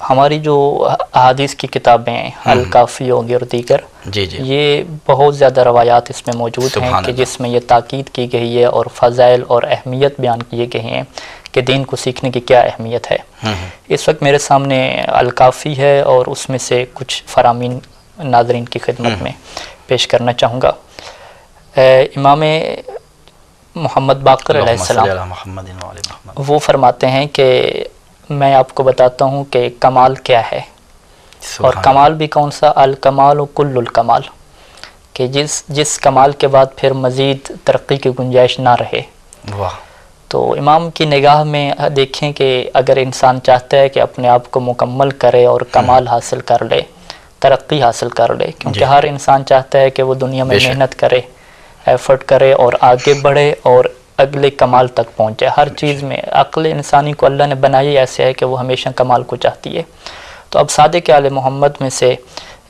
ہماری جو احادیث کی کتابیں الکافی ہوگی اور دیگر، یہ بہت زیادہ روایات اس میں موجود ہیں کہ جس میں یہ تاکید کی گئی ہے اور فضائل اور اہمیت بیان کیے گئے ہیں کہ دین کو سیکھنے کی کیا اہمیت ہے۔ اس وقت میرے سامنے الکافی ہے اور اس میں سے کچھ فرامین ناظرین کی خدمت میں پیش کرنا چاہوں گا۔ امام محمد باقر علیہ السلام وہ فرماتے ہیں کہ میں آپ کو بتاتا ہوں کہ کمال کیا ہے، اور کمال بھی کون سا، الکمال و کل الکمال، کہ جس کمال کے بعد پھر مزید ترقی کی گنجائش نہ رہے۔ تو امام کی نگاہ میں دیکھیں کہ اگر انسان چاہتا ہے کہ اپنے آپ کو مکمل کرے اور کمال حاصل کر لے، ترقی حاصل کر لے، کیونکہ ہر انسان چاہتا ہے کہ وہ دنیا میں محنت کرے، ایفرٹ کرے اور آگے بڑھے اور اگلے کمال تک پہنچے۔ ہر چیز میں عقل انسانی کو اللہ نے بنائی ایسے ہے کہ وہ ہمیشہ کمال کو چاہتی ہے۔ تو اب صادق آل محمد میں سے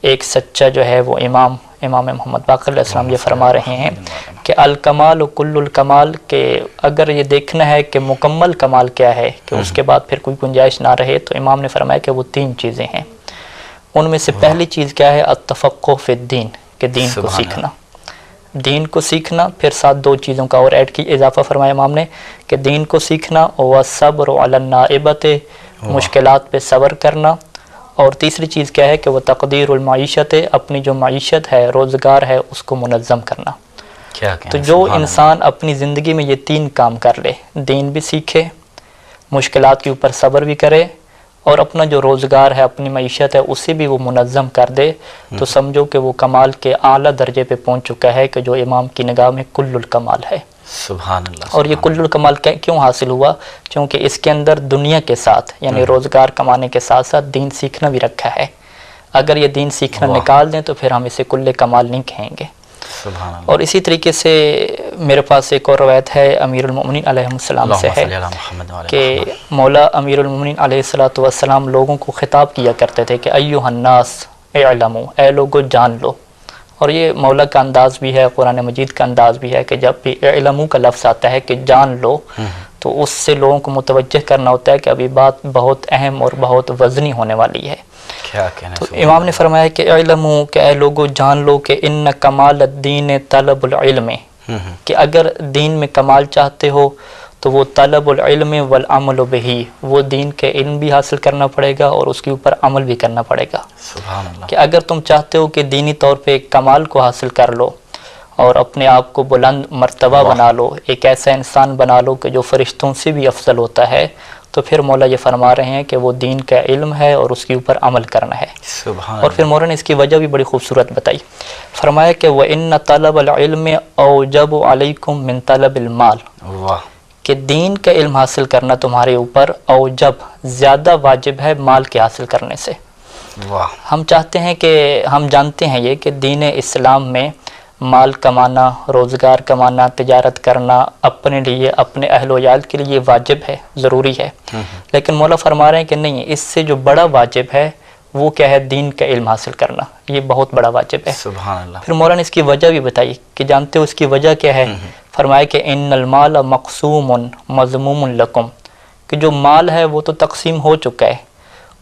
ایک سچا جو ہے وہ امام محمد باقر علیہ السلام یہ فرما رہے ہیں کہ الکمال و کل الکمال، کہ اگر یہ دیکھنا ہے کہ مکمل کمال کیا ہے کہ اس کے بعد پھر کوئی گنجائش نہ رہے، تو امام نے فرمایا کہ وہ 3 چیزیں ہیں۔ ان میں سے پہلی چیز کیا ہے، التفقہ فی الدین، کہ دین کو سیکھنا، دین کو سیکھنا۔ پھر ساتھ 2 چیزوں کا اور ایڈ کی اضافہ فرمایا امام نے کہ دین کو سیکھنا، والصبر علی النائبۃ، مشکلات پہ صبر کرنا، اور تیسری چیز کیا ہے کہ وہ تقدیر المعیشت، اپنی جو معیشت ہے، روزگار ہے، اس کو منظم کرنا۔ تو جو انسان اپنی زندگی میں یہ 3 کام کر لے، دین بھی سیکھے، مشکلات کے اوپر صبر بھی کرے، اور اپنا جو روزگار ہے، اپنی معیشت ہے، اسے بھی وہ منظم کر دے، تو سمجھو کہ وہ کمال کے اعلیٰ درجے پہ پہنچ چکا ہے کہ جو امام کی نگاہ میں کل الکمال ہے۔ سبحان اللہ۔ اور یہ کل الکمال کیوں حاصل ہوا؟ کیونکہ اس کے اندر دنیا کے ساتھ یعنی روزگار کمانے کے ساتھ ساتھ دین سیکھنا بھی رکھا ہے۔ اگر یہ دین سیکھنا نکال دیں تو پھر ہم اسے کل کمال نہیں کہیں گے۔ اور اسی طریقے سے میرے پاس ایک اور روایت ہے امیر المؤمنین علیہ السلام سے ہے کہ مولا امیر المؤمنین علیہ السلام لوگوں کو خطاب کیا کرتے تھے کہ ایھا الناس اعلموا، اے لوگو جان لو۔ اور یہ مولا کا انداز بھی ہے، قرآن مجید کا انداز بھی ہے کہ جب بھی اعلموا کا لفظ آتا ہے کہ جان لو، تو اس سے لوگوں کو متوجہ کرنا ہوتا ہے کہ ابھی بات بہت اہم اور بہت وزنی ہونے والی ہے۔ تو امام نے فرمایا کہ اعلموا، کہ اے لوگو جان لو کہ ان کمال الدین طلب العلم، کہ اگر دین میں کمال چاہتے ہو تو وہ طلب العلم والعمل بہ، وہ دین کے علم بھی حاصل کرنا پڑے گا اور اس کے اوپر عمل بھی کرنا پڑے گا۔ سبحان اللہ۔ کہ اگر تم چاہتے ہو کہ دینی طور پہ کمال کو حاصل کر لو اور اپنے آپ کو بلند مرتبہ بنا لو، ایک ایسا انسان بنا لو کہ جو فرشتوں سے بھی افضل ہوتا ہے، تو پھر مولا یہ فرما رہے ہیں کہ وہ دین کا علم ہے اور اس کے اوپر عمل کرنا ہے۔ اور پھر مولا نے اس کی وجہ بھی بڑی خوبصورت بتائی، فرمایا کہ وَإِنَّ طَلَبَ الْعِلْمِ أَوْجَبُ عَلَيْكُمْ مِنْ طَلَبِ الْمَالِ، کہ دین کا علم حاصل کرنا تمہارے اوپر اوجب زیادہ واجب ہے مال کے حاصل کرنے سے۔ ہم چاہتے ہیں کہ ہم جانتے ہیں یہ کہ دین اسلام میں مال کمانا، روزگار کمانا، تجارت کرنا اپنے لیے، اپنے اہل و عیال کے لیے واجب ہے، ضروری ہے، لیکن مولا فرما رہے ہیں کہ نہیں، اس سے جو بڑا واجب ہے وہ کیا ہے، دین کا علم حاصل کرنا، یہ بہت بڑا واجب ہے۔ سبحان اللہ۔ پھر مولا نے اس کی وجہ بھی بتائی کہ جانتے ہو اس کی وجہ کیا ہے، فرمایا کہ ان المال مقسوم مضموم لکم، کہ جو مال ہے وہ تو تقسیم ہو چکا ہے،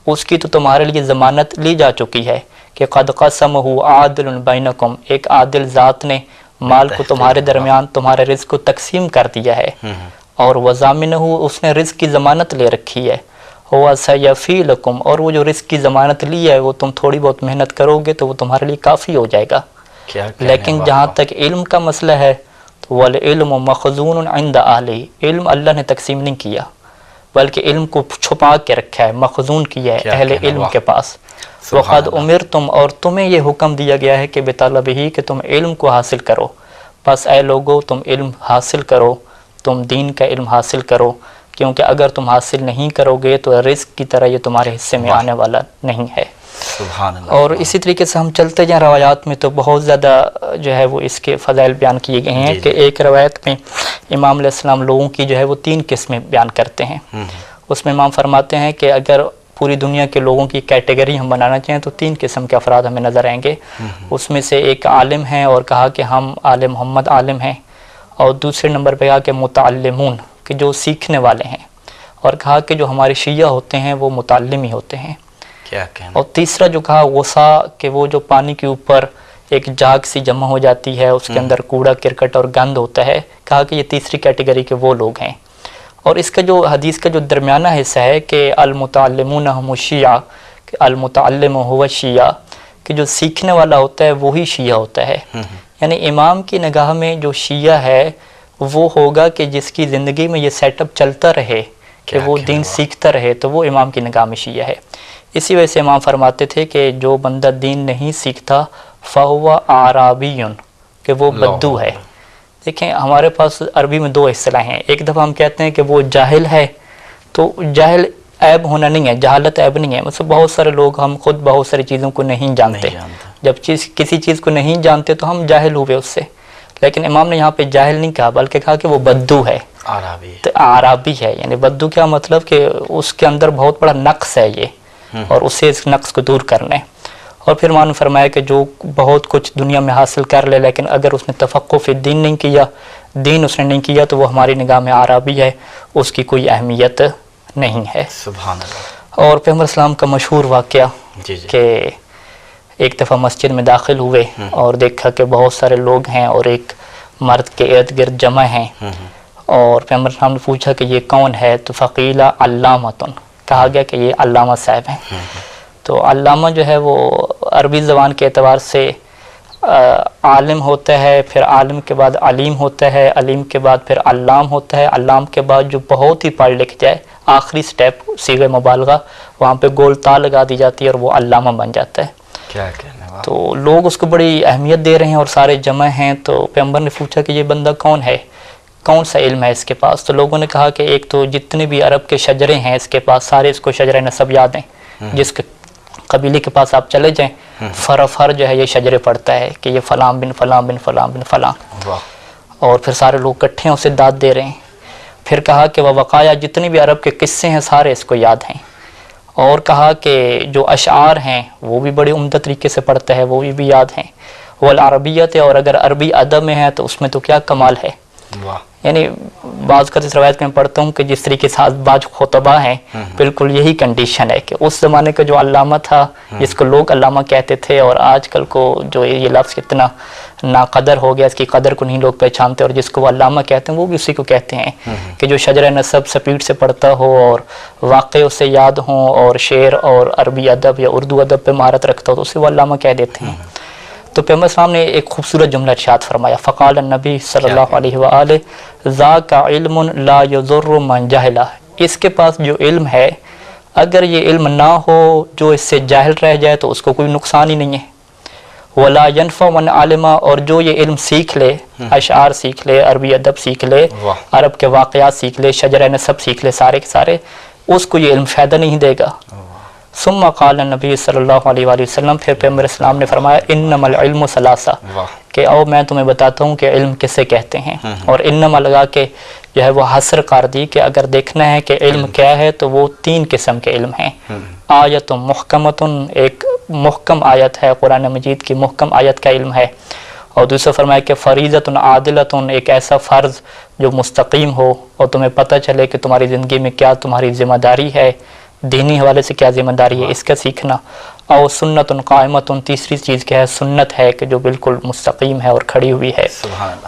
اس کی تو تمہارے لیے ضمانت لی جا چکی ہے کہ قد قسمہ عادل بینکم، ایک عادل ذات نے مال کو تمہارے درمیان، تمہارے رزق کو تقسیم کر دیا ہے، اور وضامنہ، اس نے رزق کی ضمانت لے رکھی ہے، ہوا سیفی لکم، اور وہ جو رزق کی ضمانت لی ہے وہ تم تھوڑی بہت محنت کرو گے تو وہ تمہارے لیے کافی ہو جائے گا۔ لیکن جہاں تک علم کا مسئلہ ہے تو والعلم مخزون عند اہلہ، علم اللہ نے تقسیم نہیں کیا بلکہ علم کو چھپا کے رکھا ہے، مخزون کیا ہے اہل علم کے پاس۔ وقد امرتم، اور تمہیں یہ حکم دیا گیا ہے کہ بطلبہ، کہ تم علم کو حاصل کرو، بس اے لوگو تم علم حاصل کرو، تم دین کا علم حاصل کرو، کیونکہ اگر تم حاصل نہیں کرو گے تو رزق کی طرح یہ تمہارے حصے میں آنے والا نہیں ہے۔ سبحان اللہ۔ اور اسی طریقے سے ہم چلتے جائیں روایات میں تو بہت زیادہ جو ہے وہ اس کے فضائل بیان کیے گئے ہیں کہ ایک روایت میں امام علیہ السلام لوگوں کی جو ہے وہ 3 قسمیں بیان کرتے ہیں۔ اس میں امام فرماتے ہیں کہ اگر پوری دنیا کے لوگوں کی کیٹیگری ہم بنانا چاہیں تو 3 قسم کے افراد ہمیں نظر آئیں گے۔ اس میں سے ایک عالم ہیں اور کہا کہ ہم آل محمد عالم ہیں، اور دوسرے نمبر پہ کہا کہ متعلمون، کہ جو سیکھنے والے ہیں، اور کہا کہ جو ہمارے شیعہ ہوتے ہیں وہ متعلم ہی ہوتے ہیں، کیا کہنا. اور تیسرا جو کہا غصہ، کہ وہ جو پانی کے اوپر ایک جاگ سی جمع ہو جاتی ہے، اس کے اندر کوڑا کرکٹ اور گند ہوتا ہے، کہا کہ یہ تیسری کیٹیگری کے وہ لوگ ہیں. اور اس کا جو حدیث کا جو درمیانہ حصہ ہے کہ المتعلمون ہم الشیعہ، کہ المتعلم هو شیعہ، کہ جو سیکھنے والا ہوتا ہے وہی شیعہ ہوتا ہے. یعنی امام کی نگاہ میں جو شیعہ ہے وہ ہوگا کہ جس کی زندگی میں یہ سیٹ اپ چلتا رہے کہ وہ دین سیکھتا رہے، تو وہ امام کی نگاہ میں شیعہ ہے. اسی وجہ سے امام فرماتے تھے کہ جو بندہ دین نہیں سیکھتا فَهُوَ عَرَابِيٌ، کہ وہ بدو ہے. دیکھیں ہمارے پاس عربی میں دو اصطلاح ہیں. ایک دفعہ ہم کہتے ہیں کہ وہ جاہل ہے، تو جاہل عیب ہونا نہیں ہے، جہالت عیب نہیں ہے. مطلب بہت سارے لوگ، ہم خود بہت ساری چیزوں کو نہیں جانتے. جب کسی چیز کو نہیں جانتے تو ہم جاہل ہوئے اس سے. لیکن امام نے یہاں پہ جاہل نہیں کہا، بلکہ کہا کہ وہ بدو ہے، عرابی ہے. یعنی بدو کیا مطلب کہ اس کے اندر بہت بڑا نقص ہے یہ، اور اسے اس نقص کو دور کرنا ہے. اور پھر انہوں نے فرمایا کہ جو بہت کچھ دنیا میں حاصل کر لے لیکن اگر اس نے تفقہ فی الدین نہیں کیا، دین اس نے نہیں کیا، تو وہ ہماری نگاہ میں عرابی ہے، اس کی کوئی اہمیت نہیں ہے. سبحان اللہ. اور پیغمبر اسلام کا مشہور واقعہ کہ ایک دفعہ مسجد میں داخل ہوئے اور دیکھا کہ بہت سارے لوگ ہیں اور ایک مرد کے ارد گرد جمع ہیں، اور پیغمبر اسلام نے پوچھا کہ یہ کون ہے، تو فقیلہ علامۃ، کہا گیا کہ یہ علامہ صاحب ہیں. تو علامہ جو ہے وہ عربی زبان کے اعتبار سے عالم ہوتا ہے، پھر عالم کے بعد علیم ہوتا ہے، علیم کے بعد پھر علام ہوتا ہے، علام کے بعد جو بہت ہی پڑھ لکھ جائے، آخری سٹیپ صیغہ مبالغہ، وہاں پہ گول تا لگا دی جاتی ہے اور وہ علامہ بن جاتا ہے. کیا کہنا. تو لوگ اس کو بڑی اہمیت دے رہے ہیں اور سارے جمع ہیں. تو پیغمبر نے پوچھا کہ یہ بندہ کون ہے، کون سا علم ہے اس کے پاس. تو لوگوں نے کہا کہ ایک تو جتنے بھی عرب کے شجرے ہیں اس کے پاس، سارے اس کو شجرہ نسب یاد ہیں. جس کے قبیلے کے پاس آپ چلے جائیں، فر جو ہے یہ شجرے پڑھتا ہے کہ یہ فلاں بن فلاں بن فلاں بن فلاں. اور پھر سارے لوگ کٹھے ہیں اسے داد دے رہے ہیں. پھر کہا کہ وہ وقایا، جتنے بھی عرب کے قصے ہیں سارے اس کو یاد ہیں. اور کہا کہ جو اشعار ہیں وہ بھی بڑے عمدہ طریقے سے پڑھتا ہے، وہ بھی یاد ہیں. والعربیت، اور اگر عربی ادب میں ہے تو اس میں تو کیا کمال ہے. یعنی بعض کا اس روایت میں پڑھتا ہوں کہ جس طریقے سے بعض خطبہ ہیں، بالکل یہی کنڈیشن ہے کہ اس زمانے کا جو علامہ تھا جس کو لوگ علامہ کہتے تھے، اور آج کل کو جو یہ لفظ اتنا ناقدر ہو گیا، اس کی قدر کو نہیں لوگ پہچانتے، اور جس کو وہ علامہ کہتے ہیں وہ بھی اسی کو کہتے ہیں کہ جو شجرہ نسب سپیڈ سے پڑھتا ہو اور واقع اسے یاد ہوں اور شعر اور عربی ادب یا اردو ادب پہ مہارت رکھتا ہو تو اسے وہ علامہ کہہ دیتے ہیں. تو پیغمبر اسلام نے ایک خوبصورت جملہ ارشاد فرمایا، فقال النبی صلی اللہ علیہ وآلہ ذاک علم لا یضر من جہلہ، اس کے پاس جو علم ہے اگر یہ علم نہ ہو جو اس سے جاہل رہ جائے تو اس کو کوئی نقصان ہی نہیں ہے. ولا ينفع من علم، اور جو یہ علم سیکھ لے، اشعار سیکھ لے، عربی ادب سیکھ لے، عرب کے واقعات سیکھ لے، شجرہ نسب سیکھ لے، سارے کے سارے، اس کو یہ علم فائدہ نہیں دے گا. ثم قال النبی صلی اللہ علیہ وآلہ وسلم، پھر پیغمبر اسلام نے فرمایا انما العلم ثلاثہ، کہ او میں تمہیں بتاتا ہوں کہ علم کسے کہتے ہیں. اور انما لگا کے جو ہے وہ حصر کر دی کہ اگر دیکھنا ہے کہ علم کیا ہے تو وہ تین قسم کے علم ہیں. آیت محکمۃ، ایک محکم آیت ہے، قرآن مجید کی محکم آیت کا علم ہے. اور دوسرا فرمایا کہ فریضۃ عادلۃ، ایک ایسا فرض جو مستقیم ہو اور تمہیں پتہ چلے کہ تمہاری زندگی میں کیا تمہاری ذمہ داری ہے، دینی حوالے سے کیا ذمہ داری ہے، اس کا سیکھنا. اور سنت قائمت، تیسری چیز کیا ہے، سنت ہے کہ جو بالکل مستقیم ہے اور کھڑی ہوئی ہے.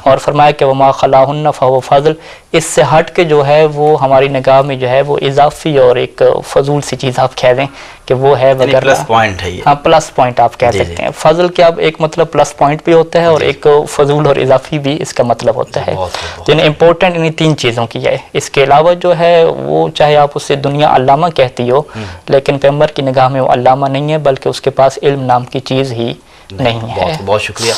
اور فرمایا کہ وما خلاہن فہو فضل، اس سے ہٹ کے جو ہے وہ ہماری نگاہ میں جو ہے وہ اضافی اور ایک فضول سی چیز آپ کہہ دیں کہ وہ ہے وغیرہ، پلس پوائنٹ ہے. ہاں پلس پوائنٹ آپ کہہ سکتے ہیں. فضل کیا ایک مطلب پلس پوائنٹ بھی ہوتا ہے اور ایک فضول اور اضافی بھی اس کا مطلب ہوتا ہے. جن امپورٹنٹ انہیں تین چیزوں کی ہے. اس کے علاوہ جو ہے وہ چاہے آپ اسے دنیا علامہ کہتی ہو لیکن پیغمبر کی نگاہ میں وہ علامہ نہیں ہے، بلکہ اس کے پاس علم نام کی چیز ہی نہیں ہے. بہت شکریہ.